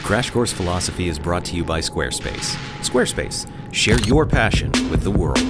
Crash Course Philosophy is brought to you by Squarespace. Squarespace, share your passion with the world.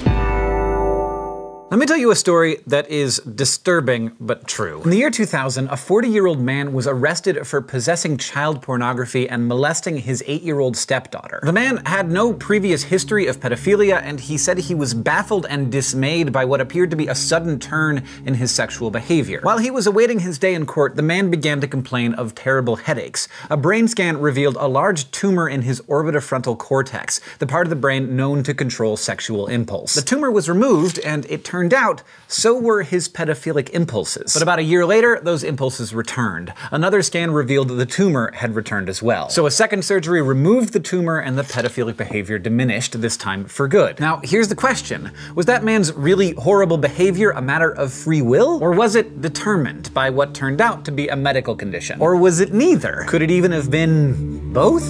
Let me tell you a story that is disturbing but true. In the year 2000, a 40-year-old man was arrested for possessing child pornography and molesting his 8-year-old stepdaughter. The man had no previous history of pedophilia, and he said he was baffled and dismayed by what appeared to be a sudden turn in his sexual behavior. While he was awaiting his day in court, the man began to complain of terrible headaches. A brain scan revealed a large tumor in his orbitofrontal cortex, the part of the brain known to control sexual impulse. The tumor was removed, and it turned out, so were his pedophilic impulses. But about a year later, those impulses returned. Another scan revealed the tumor had returned as well. So a second surgery removed the tumor, and the pedophilic behavior diminished, this time for good. Now, here's the question. Was that man's really horrible behavior a matter of free will? Or was it determined by what turned out to be a medical condition? Or was it neither? Could it even have been both?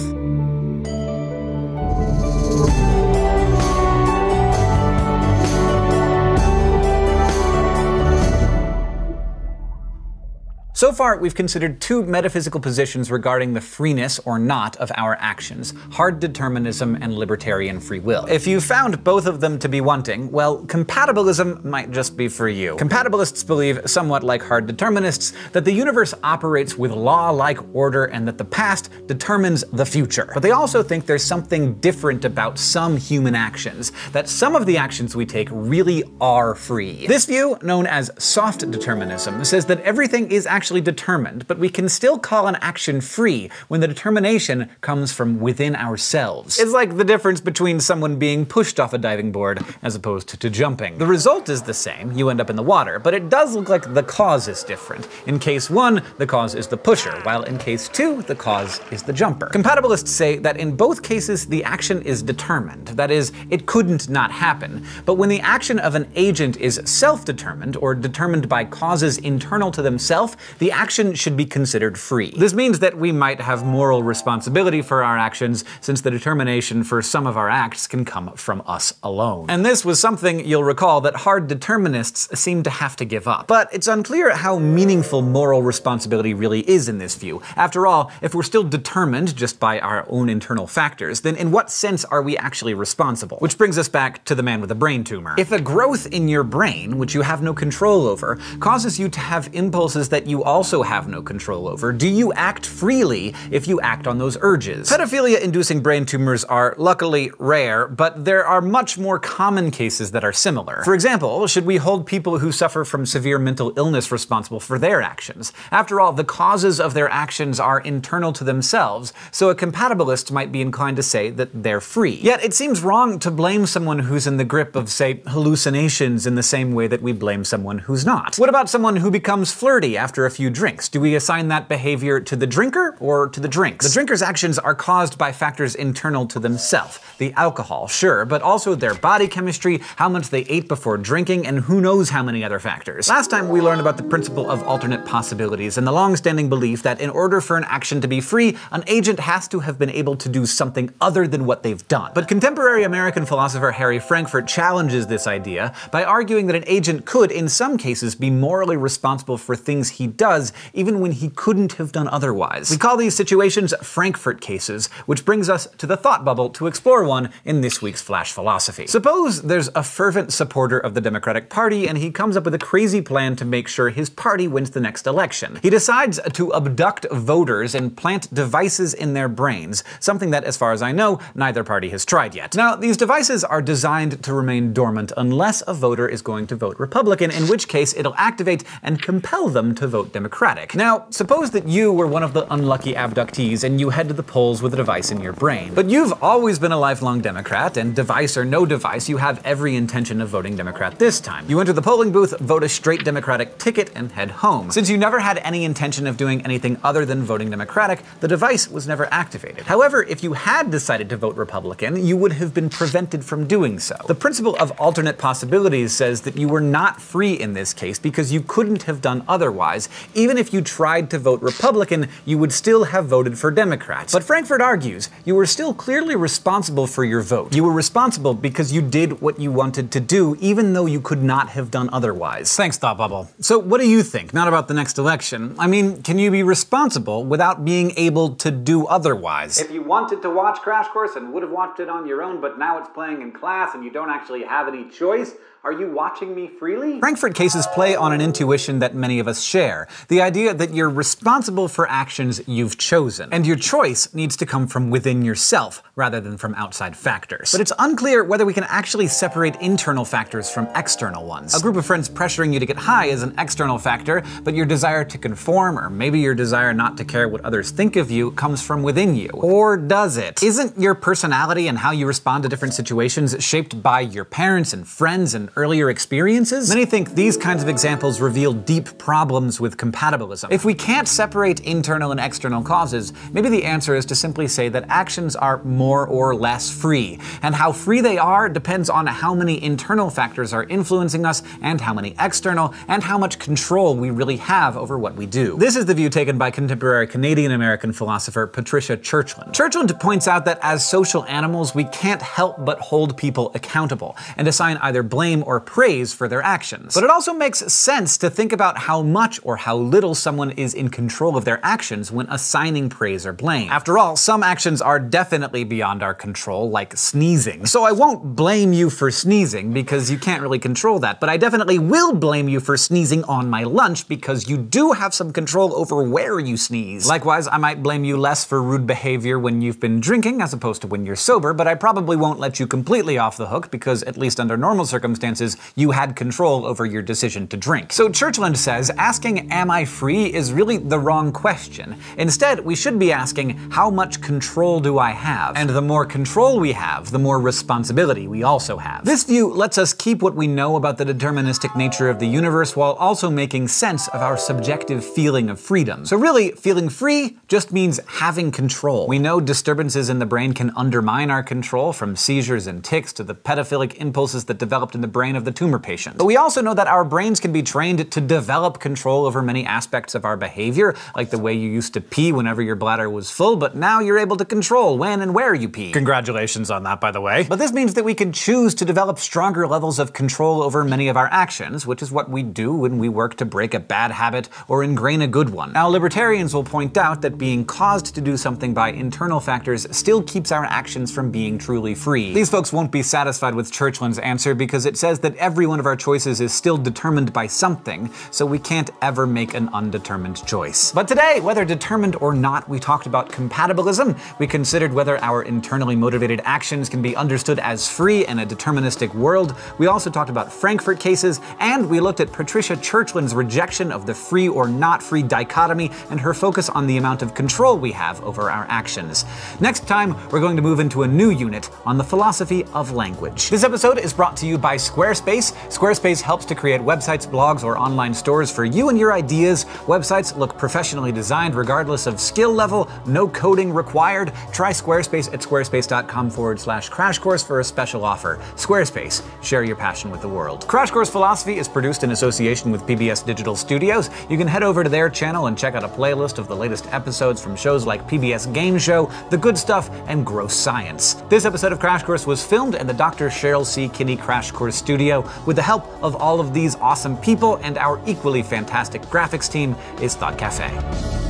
So far, we've considered two metaphysical positions regarding the freeness or not of our actions: hard determinism and libertarian free will. If you found both of them to be wanting, well, compatibilism might just be for you. Compatibilists believe, somewhat like hard determinists, that the universe operates with law-like order and that the past determines the future. But they also think there's something different about some human actions, that some of the actions we take really are free. This view, known as soft determinism, says that everything is actually determined, but we can still call an action free when the determination comes from within ourselves. It's like the difference between someone being pushed off a diving board as opposed to jumping. The result is the same, you end up in the water, but it does look like the cause is different. In case 1, the cause is the pusher, while in case 2, the cause is the jumper. Compatibilists say that in both cases the action is determined, that is, it couldn't not happen, but when the action of an agent is self-determined, or determined by causes internal to themselves, the action should be considered free. This means that we might have moral responsibility for our actions, since the determination for some of our acts can come from us alone. And this was something, you'll recall, that hard determinists seem to have to give up. But it's unclear how meaningful moral responsibility really is in this view. After all, if we're still determined just by our own internal factors, then in what sense are we actually responsible? Which brings us back to the man with a brain tumor. If a growth in your brain, which you have no control over, causes you to have impulses that you also have no control over, do you act freely if you act on those urges? Pedophilia-inducing brain tumors are luckily rare, but there are much more common cases that are similar. For example, should we hold people who suffer from severe mental illness responsible for their actions? After all, the causes of their actions are internal to themselves, so a compatibilist might be inclined to say that they're free. Yet it seems wrong to blame someone who's in the grip of, say, hallucinations in the same way that we blame someone who's not. What about someone who becomes flirty after a few drinks? Do we assign that behavior to the drinker or to the drinks? The drinker's actions are caused by factors internal to themselves. The alcohol, sure, but also their body chemistry, how much they ate before drinking, and who knows how many other factors. Last time we learned about the principle of alternate possibilities and the long-standing belief that in order for an action to be free, an agent has to have been able to do something other than what they've done. But contemporary American philosopher Harry Frankfurt challenges this idea by arguing that an agent could, in some cases, be morally responsible for things he does, even when he couldn't have done otherwise. We call these situations Frankfurt cases, which brings us to the thought bubble to explore one in this week's Flash Philosophy. Suppose there's a fervent supporter of the Democratic Party, and he comes up with a crazy plan to make sure his party wins the next election. He decides to abduct voters and plant devices in their brains, something that, as far as I know, neither party has tried yet. Now, these devices are designed to remain dormant unless a voter is going to vote Republican, in which case it'll activate and compel them to vote Democratic. Now, suppose that you were one of the unlucky abductees and you head to the polls with a device in your brain. But you've always been a lifelong Democrat, and device or no device, you have every intention of voting Democrat this time. You enter the polling booth, vote a straight Democratic ticket, and head home. Since you never had any intention of doing anything other than voting Democratic, the device was never activated. However, if you had decided to vote Republican, you would have been prevented from doing so. The principle of alternate possibilities says that you were not free in this case because you couldn't have done otherwise, Even if you tried to vote Republican, you would still have voted for Democrats. But Frankfurt argues you were still clearly responsible for your vote. You were responsible because you did what you wanted to do, even though you could not have done otherwise. Thanks, Thought Bubble. So what do you think? Not about the next election. I mean, can you be responsible without being able to do otherwise? If you wanted to watch Crash Course and would have watched it on your own, but now it's playing in class and you don't actually have any choice, are you watching me freely? Frankfurt cases play on an intuition that many of us share. The idea that you're responsible for actions you've chosen. And your choice needs to come from within yourself, rather than from outside factors. But it's unclear whether we can actually separate internal factors from external ones. A group of friends pressuring you to get high is an external factor, but your desire to conform, or maybe your desire not to care what others think of you, comes from within you. Or does it? Isn't your personality and how you respond to different situations shaped by your parents and friends and earlier experiences? Many think these kinds of examples reveal deep problems with compatibilism. If we can't separate internal and external causes, maybe the answer is to simply say that actions are more or less free, and how free they are depends on how many internal factors are influencing us, and how many external, and how much control we really have over what we do. This is the view taken by contemporary Canadian-American philosopher Patricia Churchland. Churchland points out that as social animals, we can't help but hold people accountable, and assign either blame or praise for their actions. But it also makes sense to think about how much or how little someone is in control of their actions when assigning praise or blame. After all, some actions are definitely beyond our control, like sneezing. So I won't blame you for sneezing, because you can't really control that, but I definitely will blame you for sneezing on my lunch, because you do have some control over where you sneeze. Likewise, I might blame you less for rude behavior when you've been drinking as opposed to when you're sober, but I probably won't let you completely off the hook, because at least under normal circumstances, you had control over your decision to drink. So Churchland says asking, am I free, is really the wrong question. Instead, we should be asking, how much control do I have? And the more control we have, the more responsibility we also have. This view lets us keep what we know about the deterministic nature of the universe while also making sense of our subjective feeling of freedom. So really, feeling free just means having control. We know disturbances in the brain can undermine our control, from seizures and tics to the pedophilic impulses that developed in the brain of the tumor patient. But we also know that our brains can be trained to develop control over many aspects of our behavior, like the way you used to pee whenever your bladder was full, but now you're able to control when and where you pee. Congratulations on that, by the way. But this means that we can choose to develop stronger levels of control over many of our actions, which is what we do when we work to break a bad habit or ingrain a good one. Now, libertarians will point out that being caused to do something by internal factors still keeps our actions from being truly free. These folks won't be satisfied with Churchland's answer, because it says that every one of our choices is still determined by something, so we can't ever make an undetermined choice. But today, whether determined or not, we talked about compatibilism, we considered whether our internally motivated actions can be understood as free in a deterministic world, we also talked about Frankfurt cases, and we looked at Patricia Churchland's rejection of the free or not free dichotomy and her focus on the amount of control we have over our actions. Next time, we're going to move into a new unit on the philosophy of language. This episode is brought to you by Squarespace. Squarespace helps to create websites, blogs, or online stores for you and your ideas. Websites look professionally designed regardless of skill level, no coding required. Try Squarespace at squarespace.com/Crash Course for a special offer. Squarespace, share your passion with the world. Crash Course Philosophy is produced in association with PBS Digital Studios. You can head over to their channel and check out a playlist of the latest episodes from shows like PBS Game Show, The Good Stuff, and Gross Science. This episode of Crash Course was filmed in the Dr. Cheryl C. Kinney Crash Course studio with the help of all of these awesome people, and our equally fantastic graphics team is Thought Cafe.